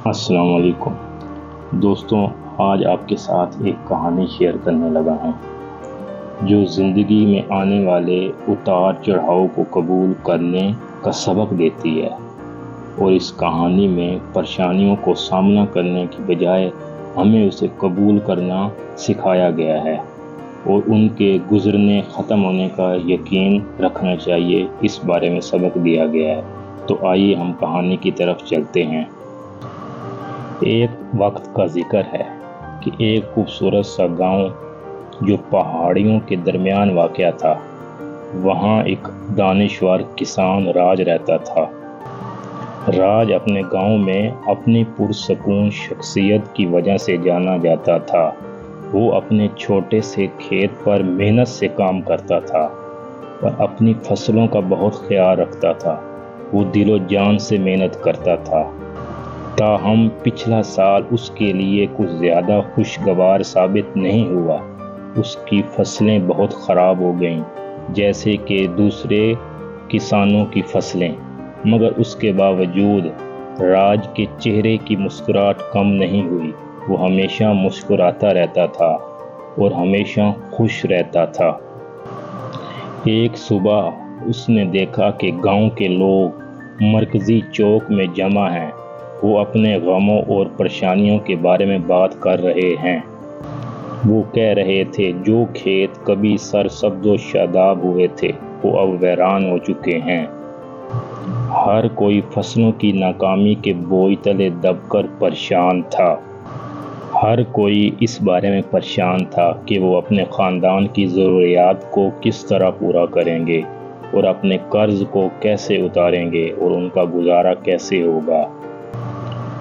السلام علیکم دوستوں، آج آپ کے ساتھ ایک کہانی شیئر کرنے لگا ہوں جو زندگی میں آنے والے اتار چڑھاؤ کو قبول کرنے کا سبق دیتی ہے، اور اس کہانی میں پریشانیوں کو سامنا کرنے کی بجائے ہمیں اسے قبول کرنا سکھایا گیا ہے اور ان کے گزرنے ختم ہونے کا یقین رکھنا چاہیے، اس بارے میں سبق دیا گیا ہے۔ تو آئیے ہم کہانی کی طرف چلتے ہیں۔ ایک وقت کا ذکر ہے کہ ایک خوبصورت سا گاؤں جو پہاڑیوں کے درمیان واقع تھا، وہاں ایک دانشور کسان راج رہتا تھا۔ راج اپنے گاؤں میں اپنی پرسکون شخصیت کی وجہ سے جانا جاتا تھا۔ وہ اپنے چھوٹے سے کھیت پر محنت سے کام کرتا تھا اور اپنی فصلوں کا بہت خیال رکھتا تھا۔ وہ دل و جان سے محنت کرتا تھا، تاہم پچھلا سال اس کے لیے کچھ زیادہ خوشگوار ثابت نہیں ہوا۔ اس کی فصلیں بہت خراب ہو گئیں، جیسے کہ دوسرے کسانوں کی فصلیں، مگر اس کے باوجود راج کے چہرے کی مسکراہٹ کم نہیں ہوئی۔ وہ ہمیشہ مسکراتا رہتا تھا اور ہمیشہ خوش رہتا تھا۔ ایک صبح اس نے دیکھا کہ گاؤں کے لوگ مرکزی چوک میں جمع ہیں۔ وہ اپنے غموں اور پریشانیوں کے بارے میں بات کر رہے ہیں۔ وہ کہہ رہے تھے جو کھیت کبھی سرسبز و شاداب ہوئے تھے وہ اب ویران ہو چکے ہیں۔ ہر کوئی فصلوں کی ناکامی کے بوجھ تلے دب کر پریشان تھا۔ ہر کوئی اس بارے میں پریشان تھا کہ وہ اپنے خاندان کی ضروریات کو کس طرح پورا کریں گے اور اپنے قرض کو کیسے اتاریں گے اور ان کا گزارا کیسے ہوگا۔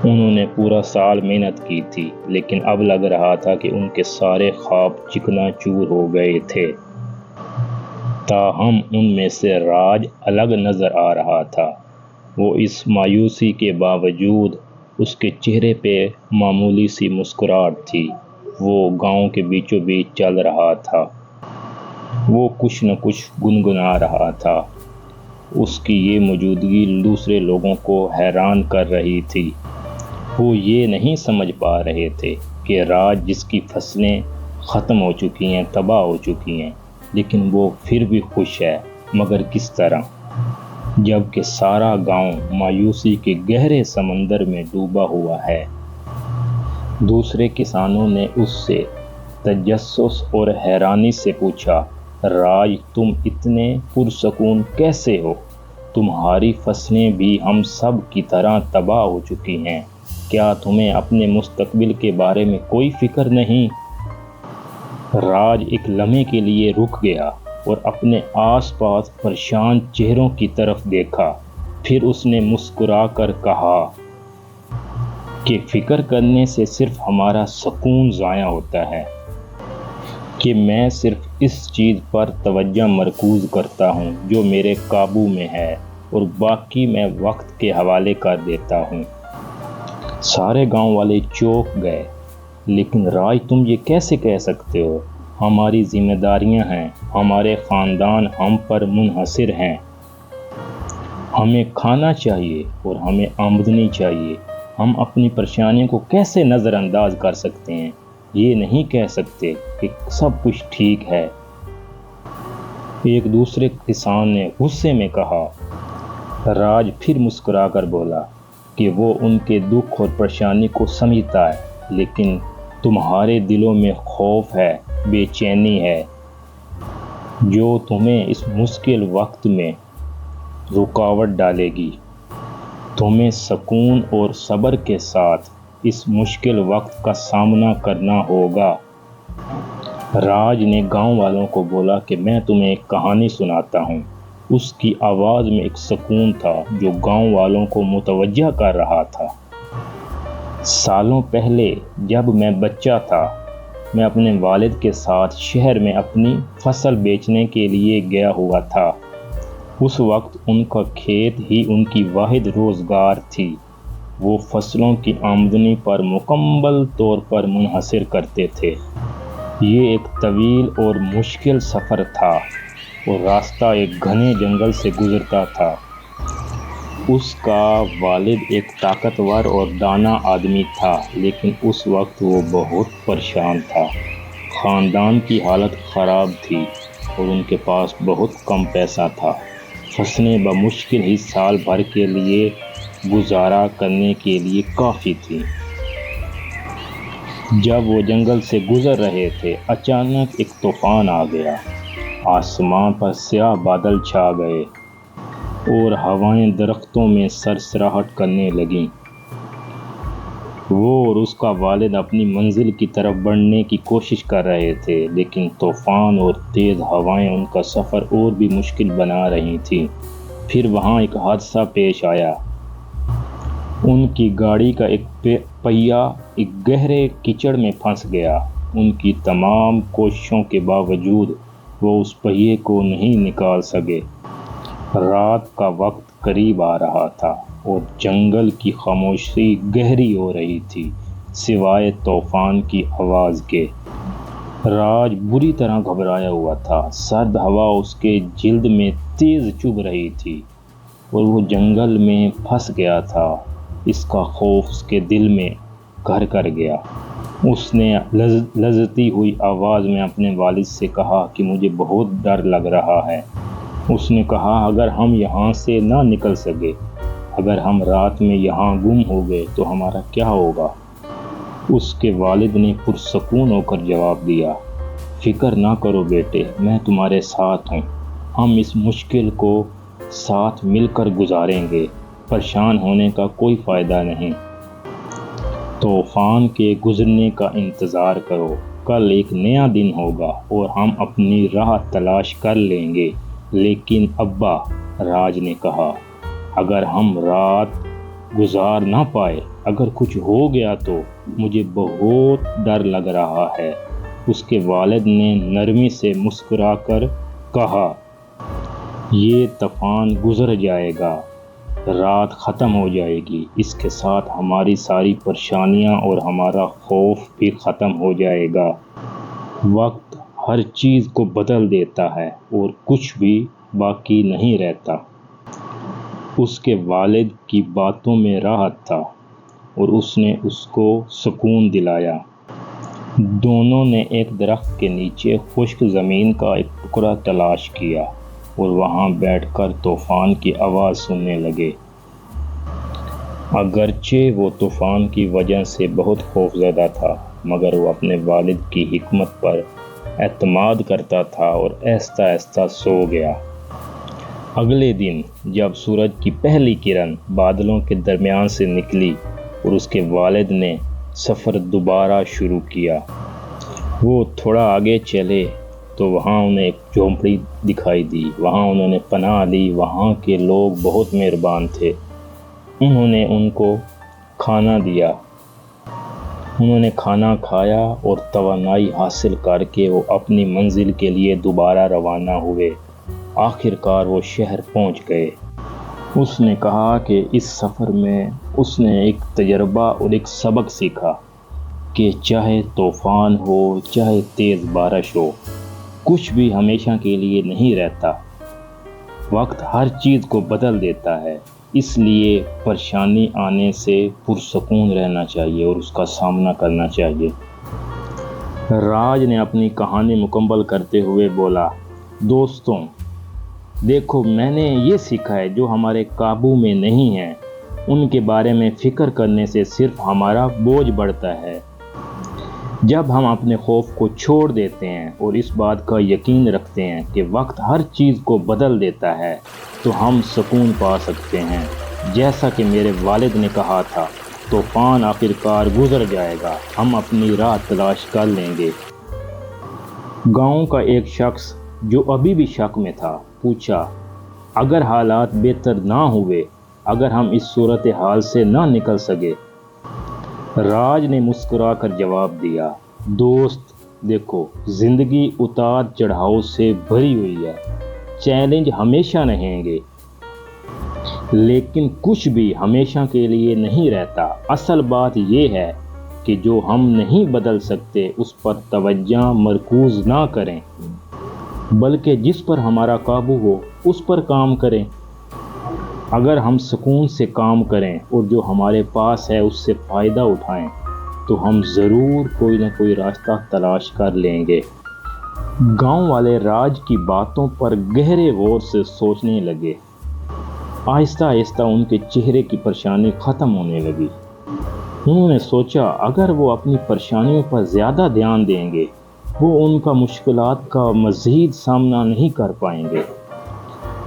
انہوں نے پورا سال محنت کی تھی، لیکن اب لگ رہا تھا کہ ان کے سارے خواب چکنا چور ہو گئے تھے۔ تاہم ان میں سے راج الگ نظر آ رہا تھا۔ وہ اس مایوسی کے باوجود اس کے چہرے پہ معمولی سی مسکراہٹ تھی۔ وہ گاؤں کے بیچوں بیچ چل رہا تھا۔ وہ کچھ نہ کچھ گنگنا رہا تھا۔ اس کی یہ موجودگی دوسرے لوگوں کو حیران کر رہی تھی۔ وہ یہ نہیں سمجھ پا رہے تھے کہ راج جس کی فصلیں ختم ہو چکی ہیں، تباہ ہو چکی ہیں، لیکن وہ پھر بھی خوش ہے، مگر کس طرح؟ جبکہ سارا گاؤں مایوسی کے گہرے سمندر میں ڈوبا ہوا ہے۔ دوسرے کسانوں نے اس سے تجسس اور حیرانی سے پوچھا، راج تم اتنے پرسکون کیسے ہو؟ تمہاری فصلیں بھی ہم سب کی طرح تباہ ہو چکی ہیں، کیا تمہیں اپنے مستقبل کے بارے میں کوئی فکر نہیں؟ راج ایک لمحے کے لیے رک گیا اور اپنے آس پاس پریشان چہروں کی طرف دیکھا۔ پھر اس نے مسکرا کر کہا کہ فکر کرنے سے صرف ہمارا سکون ضائع ہوتا ہے، کہ میں صرف اس چیز پر توجہ مرکوز کرتا ہوں جو میرے قابو میں ہے اور باقی میں وقت کے حوالے کر دیتا ہوں۔ سارے گاؤں والے چونک گئے۔ لیکن راج تم یہ کیسے کہہ سکتے ہو؟ ہماری ذمہ داریاں ہیں، ہمارے خاندان ہم پر منحصر ہیں، ہمیں کھانا چاہیے اور ہمیں آمدنی چاہیے۔ ہم اپنی پریشانیوں کو کیسے نظر انداز کر سکتے ہیں؟ یہ نہیں کہہ سکتے کہ سب کچھ ٹھیک ہے۔ ایک دوسرے کسان نے غصے میں کہا۔ راج پھر مسکرا کر بولا کہ وہ ان کے دکھ اور پریشانی کو سمجھتا ہے، لیکن تمہارے دلوں میں خوف ہے، بے چینی ہے، جو تمہیں اس مشکل وقت میں رکاوٹ ڈالے گی۔ تمہیں سکون اور صبر کے ساتھ اس مشکل وقت کا سامنا کرنا ہوگا۔ راج نے گاؤں والوں کو بولا کہ میں تمہیں ایک کہانی سناتا ہوں۔ اس کی آواز میں ایک سکون تھا جو گاؤں والوں کو متوجہ کر رہا تھا۔ سالوں پہلے جب میں بچہ تھا، میں اپنے والد کے ساتھ شہر میں اپنی فصل بیچنے کے لیے گیا ہوا تھا۔ اس وقت ان کا کھیت ہی ان کی واحد روزگار تھی۔ وہ فصلوں کی آمدنی پر مکمل طور پر منحصر کرتے تھے۔ یہ ایک طویل اور مشکل سفر تھا اور راستہ ایک گھنے جنگل سے گزرتا تھا۔ اس کا والد ایک طاقتور اور دانا آدمی تھا، لیکن اس وقت وہ بہت پریشان تھا۔ خاندان کی حالت خراب تھی اور ان کے پاس بہت کم پیسہ تھا۔ فصلیں بمشکل ہی سال بھر کے لیے گزارا کرنے کے لیے کافی تھیں۔ جب وہ جنگل سے گزر رہے تھے، اچانک ایک طوفان آ گیا۔ آسمان پر سیاہ بادل چھا گئے اور ہوائیں درختوں میں سرسراہٹ کرنے لگیں۔ وہ اور اس کا والد اپنی منزل کی طرف بڑھنے کی کوشش کر رہے تھے، لیکن طوفان اور تیز ہوائیں ان کا سفر اور بھی مشکل بنا رہی تھیں۔ پھر وہاں ایک حادثہ پیش آیا۔ ان کی گاڑی کا ایک پہیہ ایک گہرے کیچڑ میں پھنس گیا۔ ان کی تمام کوششوں کے باوجود وہ اس پہیے کو نہیں نکال سکے۔ رات کا وقت قریب آ رہا تھا اور جنگل کی خاموشی گہری ہو رہی تھی، سوائے طوفان کی آواز کے۔ راج بری طرح گھبرایا ہوا تھا۔ سرد ہوا اس کے جلد میں تیز چبھ رہی تھی اور وہ جنگل میں پھنس گیا تھا۔ اس کا خوف اس کے دل میں گھر کر گیا۔ اس نے لرزتی ہوئی آواز میں اپنے والد سے کہا کہ مجھے بہت ڈر لگ رہا ہے۔ اس نے کہا، اگر ہم یہاں سے نہ نکل سکے، اگر ہم رات میں یہاں گم ہو گئے تو ہمارا کیا ہوگا؟ اس کے والد نے پرسکون ہو کر جواب دیا، فکر نہ کرو بیٹے، میں تمہارے ساتھ ہوں۔ ہم اس مشکل کو ساتھ مل کر گزاریں گے۔ پریشان ہونے کا کوئی فائدہ نہیں۔ طوفان کے گزرنے کا انتظار کرو۔ کل ایک نیا دن ہوگا اور ہم اپنی راہ تلاش کر لیں گے۔ لیکن ابا، راج نے کہا، اگر ہم رات گزار نہ پائے، اگر کچھ ہو گیا تو مجھے بہت ڈر لگ رہا ہے۔ اس کے والد نے نرمی سے مسکرا کر کہا، یہ طوفان گزر جائے گا، رات ختم ہو جائے گی، اس کے ساتھ ہماری ساری پریشانیاں اور ہمارا خوف بھی ختم ہو جائے گا۔ وقت ہر چیز کو بدل دیتا ہے اور کچھ بھی باقی نہیں رہتا۔ اس کے والد کی باتوں میں راحت تھا اور اس نے اس کو سکون دلایا۔ دونوں نے ایک درخت کے نیچے خشک زمین کا ایک ٹکڑا تلاش کیا اور وہاں بیٹھ کر طوفان کی آواز سننے لگے۔ اگرچہ وہ طوفان کی وجہ سے بہت خوفزدہ تھا، مگر وہ اپنے والد کی حکمت پر اعتماد کرتا تھا اور آہستہ آہستہ سو گیا۔ اگلے دن جب سورج کی پہلی کرن بادلوں کے درمیان سے نکلی اور اس کے والد نے سفر دوبارہ شروع کیا، وہ تھوڑا آگے چلے تو وہاں انہیں ایک جھونپڑی دکھائی دی۔ وہاں انہوں نے پناہ لی۔ وہاں کے لوگ بہت مہربان تھے۔ انہوں نے ان کو کھانا دیا۔ انہوں نے کھانا کھایا اور توانائی حاصل کر کے وہ اپنی منزل کے لیے دوبارہ روانہ ہوئے۔ آخر کار وہ شہر پہنچ گئے۔ اس نے کہا کہ اس سفر میں اس نے ایک تجربہ اور ایک سبق سیکھا کہ چاہے طوفان ہو، چاہے تیز بارش ہو، کچھ بھی ہمیشہ کے لیے نہیں رہتا۔ وقت ہر چیز کو بدل دیتا ہے، اس لیے پریشانی آنے سے پرسکون رہنا چاہیے اور اس کا سامنا کرنا چاہیے۔ راج نے اپنی کہانی مکمل کرتے ہوئے بولا، دوستوں، دیکھو، میں نے یہ سیکھا ہے جو ہمارے قابو میں نہیں ہے، ان کے بارے میں فکر کرنے سے صرف ہمارا بوجھ بڑھتا ہے۔ جب ہم اپنے خوف کو چھوڑ دیتے ہیں اور اس بات کا یقین رکھتے ہیں کہ وقت ہر چیز کو بدل دیتا ہے، تو ہم سکون پا سکتے ہیں۔ جیسا کہ میرے والد نے کہا تھا، طوفان آخرکار گزر جائے گا، ہم اپنی راہ تلاش کر لیں گے۔ گاؤں کا ایک شخص جو ابھی بھی شک میں تھا پوچھا، اگر حالات بہتر نہ ہوئے، اگر ہم اس صورتحال سے نہ نکل سکے؟ راج نے مسکرا کر جواب دیا، دوست دیکھو، زندگی اتار چڑھاؤ سے بھری ہوئی ہے، چیلنج ہمیشہ رہیں گے، لیکن کچھ بھی ہمیشہ کے لیے نہیں رہتا۔ اصل بات یہ ہے کہ جو ہم نہیں بدل سکتے اس پر توجہ مرکوز نہ کریں، بلکہ جس پر ہمارا قابو ہو اس پر کام کریں۔ اگر ہم سکون سے کام کریں اور جو ہمارے پاس ہے اس سے فائدہ اٹھائیں تو ہم ضرور کوئی نہ کوئی راستہ تلاش کر لیں گے۔ گاؤں والے راج کی باتوں پر گہرے غور سے سوچنے لگے۔ آہستہ آہستہ ان کے چہرے کی پریشانی ختم ہونے لگی۔ انہوں نے سوچا اگر وہ اپنی پریشانیوں پر زیادہ دھیان دیں گے وہ ان کا مشکلات کا مزید سامنا نہیں کر پائیں گے۔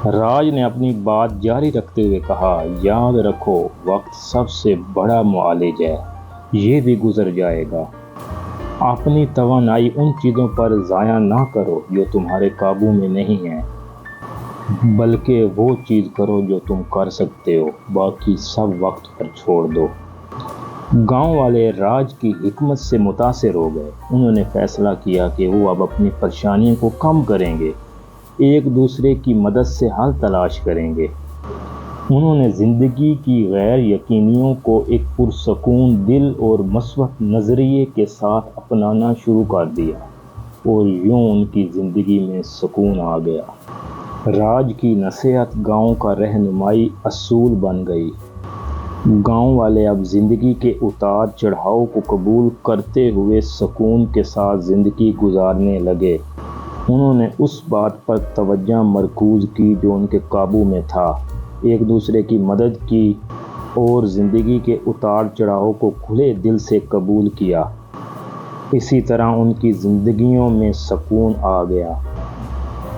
راج نے اپنی بات جاری رکھتے ہوئے کہا، یاد رکھو وقت سب سے بڑا معالج ہے، یہ بھی گزر جائے گا۔ اپنی توانائی ان چیزوں پر ضائع نہ کرو جو تمہارے قابو میں نہیں ہیں، بلکہ وہ چیز کرو جو تم کر سکتے ہو، باقی سب وقت پر چھوڑ دو۔ گاؤں والے راج کی حکمت سے متاثر ہو گئے۔ انہوں نے فیصلہ کیا کہ وہ اب اپنی پریشانیوں کو کم کریں گے، ایک دوسرے کی مدد سے حل تلاش کریں گے۔ انہوں نے زندگی کی غیر یقینیوں کو ایک پرسکون دل اور مثبت نظریے کے ساتھ اپنانا شروع کر دیا اور یوں ان کی زندگی میں سکون آ گیا۔ راج کی نصیحت گاؤں کا رہنمائی اصول بن گئی۔ گاؤں والے اب زندگی کے اتار چڑھاؤ کو قبول کرتے ہوئے سکون کے ساتھ زندگی گزارنے لگے۔ انہوں نے اس بات پر توجہ مرکوز کی جو ان کے قابو میں تھا، ایک دوسرے کی مدد کی اور زندگی کے اتار چڑھاؤ کو کھلے دل سے قبول کیا۔ اسی طرح ان کی زندگیوں میں سکون آ گیا۔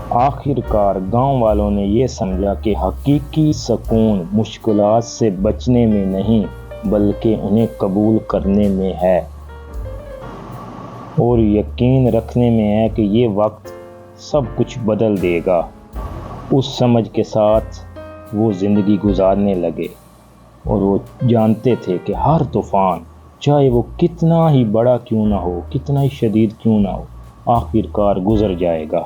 آخر کار گاؤں والوں نے یہ سمجھا کہ حقیقی سکون مشکلات سے بچنے میں نہیں بلکہ انہیں قبول کرنے میں ہے اور یقین رکھنے میں ہے کہ یہ وقت سب کچھ بدل دے گا۔ اس سمجھ کے ساتھ وہ زندگی گزارنے لگے اور وہ جانتے تھے کہ ہر طوفان چاہے وہ کتنا ہی بڑا کیوں نہ ہو، کتنا ہی شدید کیوں نہ ہو، آخر کار گزر جائے گا۔